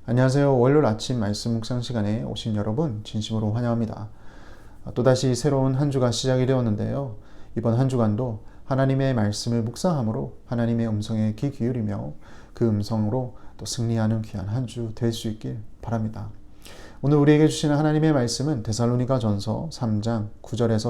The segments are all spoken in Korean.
안녕하세요. 월요일 아침 말씀 묵상 시간에 오신 여러분 진심으로 환영합니다. 또다시 새로운 한 주가 시작이 되었는데요. 이번 한 주간도 하나님의 말씀을 묵상함으로 하나님의 음성에 귀 기울이며 그 음성으로 또 승리하는 귀한 한 주 될 수 있길 바랍니다. 오늘 우리에게 주시는 하나님의 말씀은 데살로니가 전서 3장 9절에서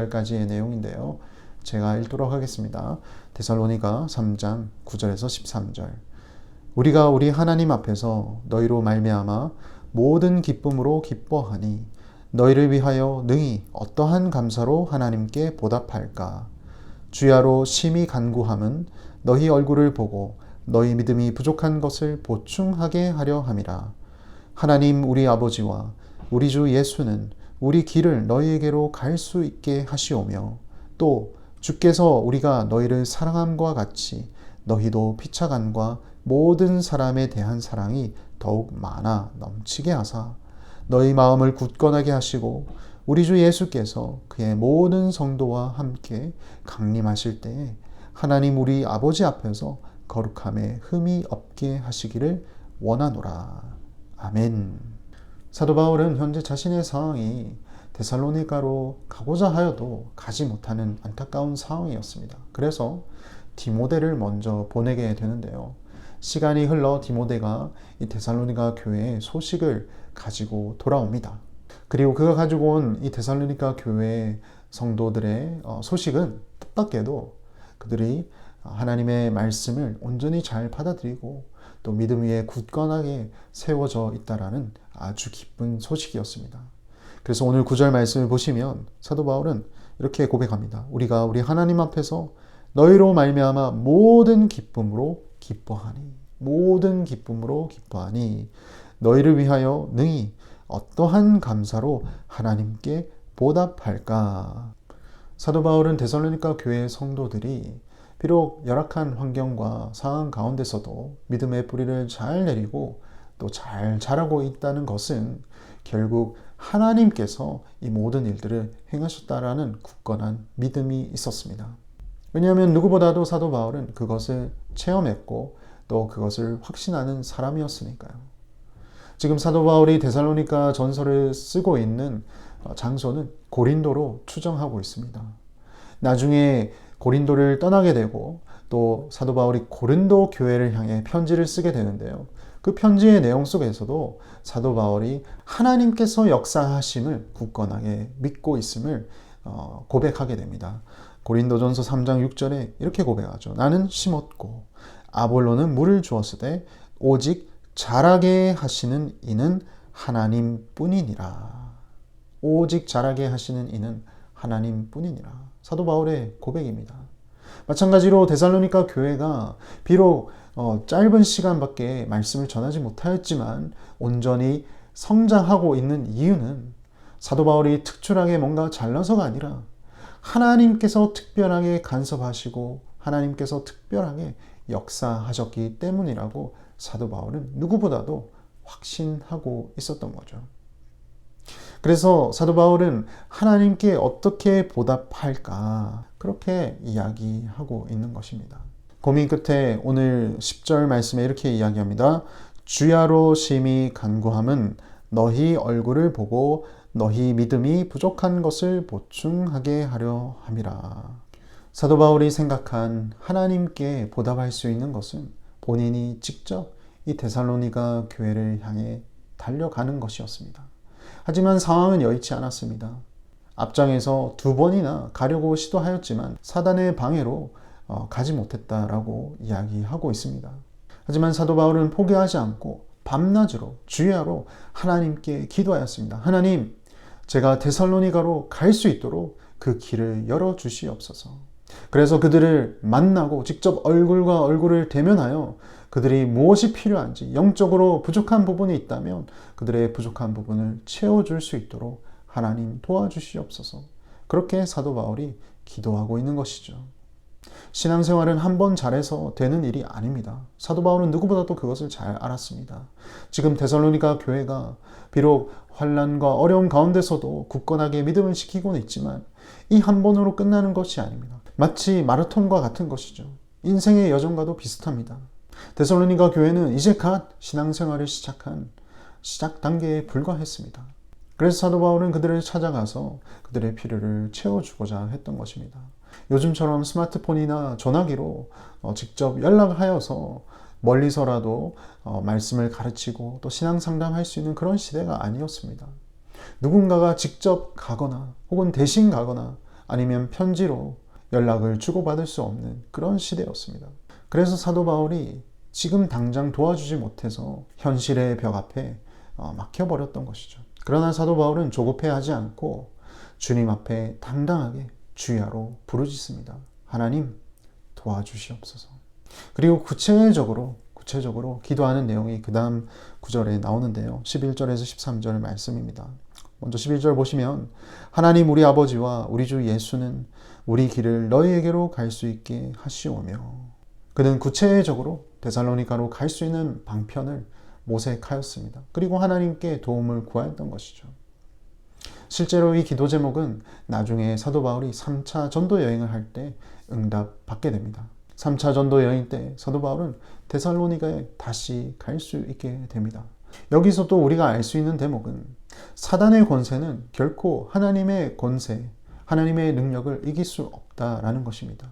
13절까지의 내용인데요. 제가 읽도록 하겠습니다. 데살로니가 3장 9절에서 13절. 우리가 우리 하나님 앞에서 너희로 말미암아 모든 기쁨으로 기뻐하니 너희를 위하여 능히 어떠한 감사로 하나님께 보답할까. 주야로 심히 간구함은 너희 얼굴을 보고 너희 믿음이 부족한 것을 보충하게 하려 함이라. 하나님 우리 아버지와 우리 주 예수는 우리 길을 너희에게로 갈 수 있게 하시오며 또 주께서 우리가 너희를 사랑함과 같이 너희도 피차간과 모든 사람에 대한 사랑이 더욱 많아 넘치게 하사 너희 마음을 굳건하게 하시고 우리 주 예수께서 그의 모든 성도와 함께 강림하실 때에 하나님 우리 아버지 앞에서 거룩함에 흠이 없게 하시기를 원하노라. 아멘. 사도 바울은 현재 자신의 상황이 데살로니가로 가고자 하여도 가지 못하는 안타까운 상황이었습니다. 그래서 디모데를 먼저 보내게 되는데요. 시간이 흘러 디모데가 이 데살로니가 교회의 소식을 가지고 돌아옵니다. 그리고 그가 가지고 온 이 데살로니가 교회 성도들의 소식은 뜻밖에도 그들이 하나님의 말씀을 온전히 잘 받아들이고 또 믿음 위에 굳건하게 세워져 있다라는 아주 기쁜 소식이었습니다. 그래서 오늘 9절 말씀을 보시면 사도 바울은 이렇게 고백합니다. 우리가 우리 하나님 앞에서 너희로 말미암아 모든 기쁨으로 기뻐하니 모든 기쁨으로 기뻐하니 너희를 위하여 능히 어떠한 감사로 하나님께 보답할까. 사도 바울은 데살로니가 교회 성도들이 비록 열악한 환경과 상황 가운데서도 믿음의 뿌리를 잘 내리고 또 잘 자라고 있다는 것은 결국 하나님께서 이 모든 일들을 행하셨다라는 굳건한 믿음이 있었습니다. 왜냐하면 누구보다도 사도 바울은 그것을 체험했고 또 그것을 확신하는 사람이었으니까요. 지금 사도 바울이 데살로니가 전서를 쓰고 있는 장소는 고린도로 추정하고 있습니다. 나중에 고린도를 떠나게 되고 또 사도 바울이 고린도 교회를 향해 편지를 쓰게 되는데요. 그 편지의 내용 속에서도 사도 바울이 하나님께서 역사하심을 굳건하게 믿고 있음을 고백하게 됩니다. 고린도전서 3장 6절에 이렇게 고백하죠. 나는 심었고 아볼로는 물을 주었으되 오직 자라게 하시는 이는 하나님뿐이니라. 오직 자라게 하시는 이는 하나님뿐이니라. 사도 바울의 고백입니다. 마찬가지로 데살로니가 교회가 비록 짧은 시간밖에 말씀을 전하지 못하였지만 온전히 성장하고 있는 이유는 사도 바울이 특출하게 뭔가 잘나서가 아니라 하나님께서 특별하게 간섭하시고 하나님께서 특별하게 역사하셨기 때문이라고 사도 바울은 누구보다도 확신하고 있었던 거죠. 그래서 사도 바울은 하나님께 어떻게 보답할까 그렇게 이야기하고 있는 것입니다. 고민 끝에 오늘 10절 말씀에 이렇게 이야기합니다. 주야로 심히 간구함은 너희 얼굴을 보고 너희 믿음이 부족한 것을 보충하게 하려 함이라. 사도 바울이 생각한 하나님께 보답할 수 있는 것은 본인이 직접 이 데살로니가 교회를 향해 달려가는 것이었습니다. 하지만 상황은 여의치 않았습니다. 앞장에서 2번이나 가려고 시도하였지만 사단의 방해로 가지 못했다라고 이야기하고 있습니다. 하지만 사도 바울은 포기하지 않고 밤낮으로 주야로 하나님께 기도하였습니다. 하나님, 제가 데살로니가로 갈 수 있도록 그 길을 열어주시옵소서. 그래서 그들을 만나고 직접 얼굴과 얼굴을 대면하여 그들이 무엇이 필요한지 영적으로 부족한 부분이 있다면 그들의 부족한 부분을 채워줄 수 있도록 하나님 도와주시옵소서. 그렇게 사도 바울이 기도하고 있는 것이죠. 신앙생활은 한 번 잘해서 되는 일이 아닙니다. 사도 바울은 누구보다도 그것을 잘 알았습니다. 지금 데살로니가 교회가 비록 환난과 어려움 가운데서도 굳건하게 믿음을 지키고는 있지만 이 한 번으로 끝나는 것이 아닙니다. 마치 마라톤과 같은 것이죠. 인생의 여정과도 비슷합니다. 데살로니가 교회는 이제 갓 신앙생활을 시작한 시작 단계에 불과했습니다. 그래서 사도 바울은 그들을 찾아가서 그들의 필요를 채워주고자 했던 것입니다. 요즘처럼 스마트폰이나 전화기로 직접 연락하여서 멀리서라도 말씀을 가르치고 또 신앙 상담할 수 있는 그런 시대가 아니었습니다. 누군가가 직접 가거나 혹은 대신 가거나 아니면 편지로 연락을 주고받을 수 없는 그런 시대였습니다. 그래서 사도 바울이 지금 당장 도와주지 못해서 현실의 벽 앞에 막혀버렸던 것이죠. 그러나 사도 바울은 조급해하지 않고 주님 앞에 당당하게 주야로 부르짖습니다. 하나님 도와주시옵소서. 그리고 구체적으로 기도하는 내용이 그 다음 구절에 나오는데요. 11절에서 13절 말씀입니다. 먼저 11절 보시면 하나님 우리 아버지와 우리 주 예수는 우리 길을 너희에게로 갈 수 있게 하시오며, 그는 구체적으로 데살로니가로 갈 수 있는 방편을 모색하였습니다. 그리고 하나님께 도움을 구하였던 것이죠. 실제로 이 기도 제목은 나중에 사도 바울이 3차 전도 여행을 할 때 응답받게 됩니다. 3차 전도 여행 때 사도 바울은 데살로니가에 다시 갈 수 있게 됩니다. 여기서 또 우리가 알 수 있는 대목은 사단의 권세는 결코 하나님의 권세, 하나님의 능력을 이길 수 없다라는 것입니다.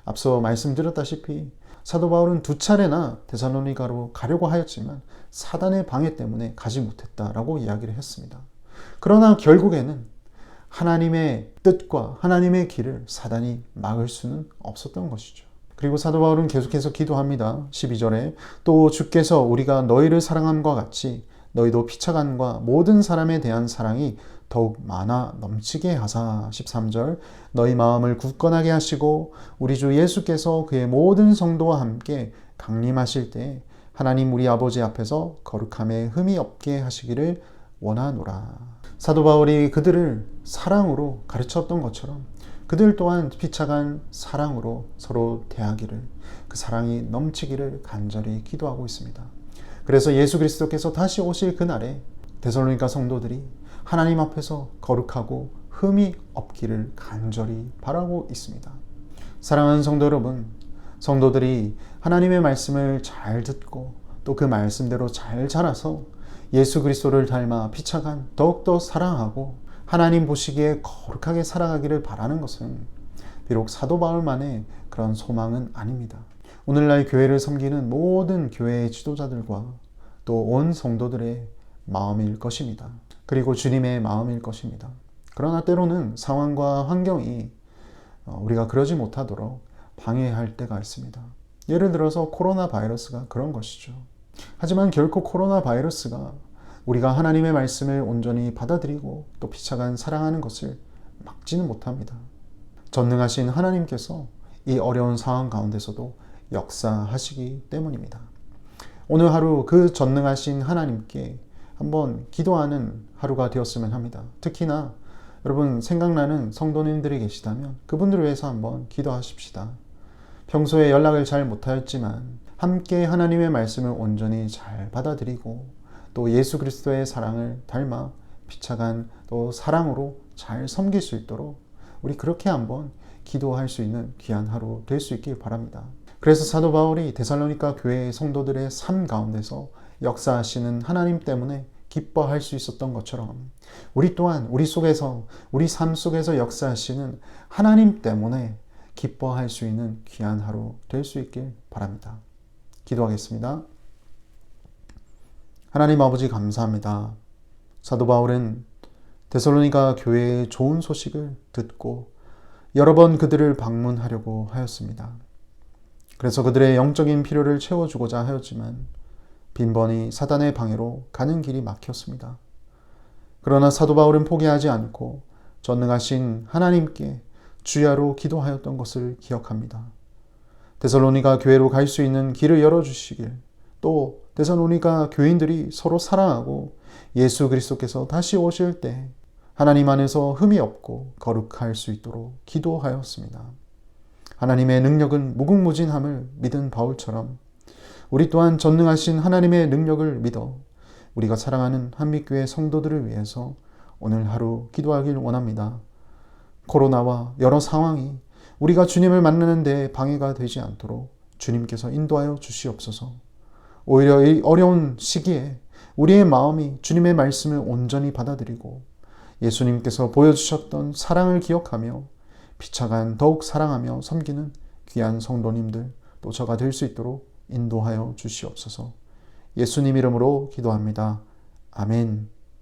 앞서 말씀드렸다시피 사도 바울은 2차례나 데살로니가로 가려고 하였지만 사단의 방해 때문에 가지 못했다라고 이야기를 했습니다. 그러나 결국에는 하나님의 뜻과 하나님의 길을 사단이 막을 수는 없었던 것이죠. 그리고 사도 바울은 계속해서 기도합니다. 12절에 또 주께서 우리가 너희를 사랑함과 같이 너희도 피차간과 모든 사람에 대한 사랑이 더욱 많아 넘치게 하사. 13절 너희 마음을 굳건하게 하시고 우리 주 예수께서 그의 모든 성도와 함께 강림하실 때 하나님 우리 아버지 앞에서 거룩함에 흠이 없게 하시기를 원하노라. 사도 바울이 그들을 사랑으로 가르쳤던 것처럼 그들 또한 피차간 사랑으로 서로 대하기를, 그 사랑이 넘치기를 간절히 기도하고 있습니다. 그래서 예수 그리스도께서 다시 오실 그날에 데살로니가 성도들이 하나님 앞에서 거룩하고 흠이 없기를 간절히 바라고 있습니다. 사랑하는 성도 여러분, 성도들이 하나님의 말씀을 잘 듣고 또 그 말씀대로 잘 자라서 예수 그리스도를 닮아 피차간 더욱더 사랑하고 하나님 보시기에 거룩하게 살아가기를 바라는 것은 비록 사도 바울만의 그런 소망은 아닙니다. 오늘날 교회를 섬기는 모든 교회의 지도자들과 또 온 성도들의 마음일 것입니다. 그리고 주님의 마음일 것입니다. 그러나 때로는 상황과 환경이 우리가 그러지 못하도록 방해할 때가 있습니다. 예를 들어서 코로나 바이러스가 그런 것이죠. 하지만 결코 코로나 바이러스가 우리가 하나님의 말씀을 온전히 받아들이고 또 피차간 사랑하는 것을 막지는 못합니다. 전능하신 하나님께서 이 어려운 상황 가운데서도 역사하시기 때문입니다. 오늘 하루 그 전능하신 하나님께 한번 기도하는 하루가 되었으면 합니다. 특히나 여러분 생각나는 성도님들이 계시다면 그분들을 위해서 한번 기도하십시다. 평소에 연락을 잘 못하였지만 함께 하나님의 말씀을 온전히 잘 받아들이고 또 예수 그리스도의 사랑을 닮아 피차간 또 사랑으로 잘 섬길 수 있도록 우리 그렇게 한번 기도할 수 있는 귀한 하루 될 수 있길 바랍니다. 그래서 사도 바울이 데살로니가 교회의 성도들의 삶 가운데서 역사하시는 하나님 때문에 기뻐할 수 있었던 것처럼 우리 또한 우리 속에서 우리 삶 속에서 역사하시는 하나님 때문에 기뻐할 수 있는 귀한 하루 될 수 있길 바랍니다. 기도하겠습니다. 하나님 아버지 감사합니다. 사도 바울은 데살로니가 교회의 좋은 소식을 듣고 여러 번 그들을 방문하려고 하였습니다. 그래서 그들의 영적인 필요를 채워주고자 하였지만 빈번히 사단의 방해로 가는 길이 막혔습니다. 그러나 사도 바울은 포기하지 않고 전능하신 하나님께 주야로 기도하였던 것을 기억합니다. 데살로니가 교회로 갈 수 있는 길을 열어주시길, 또 데살로니가 교인들이 서로 사랑하고 예수 그리스도께서 다시 오실 때 하나님 안에서 흠이 없고 거룩할 수 있도록 기도하였습니다. 하나님의 능력은 무궁무진함을 믿은 바울처럼 우리 또한 전능하신 하나님의 능력을 믿어 우리가 사랑하는 한빛교회 성도들을 위해서 오늘 하루 기도하길 원합니다. 코로나와 여러 상황이 우리가 주님을 만나는 데 방해가 되지 않도록 주님께서 인도하여 주시옵소서. 오히려 이 어려운 시기에 우리의 마음이 주님의 말씀을 온전히 받아들이고 예수님께서 보여주셨던 사랑을 기억하며 피차간 더욱 사랑하며 섬기는 귀한 성도님들 또 저가 될 수 있도록 인도하여 주시옵소서. 예수님 이름으로 기도합니다. 아멘.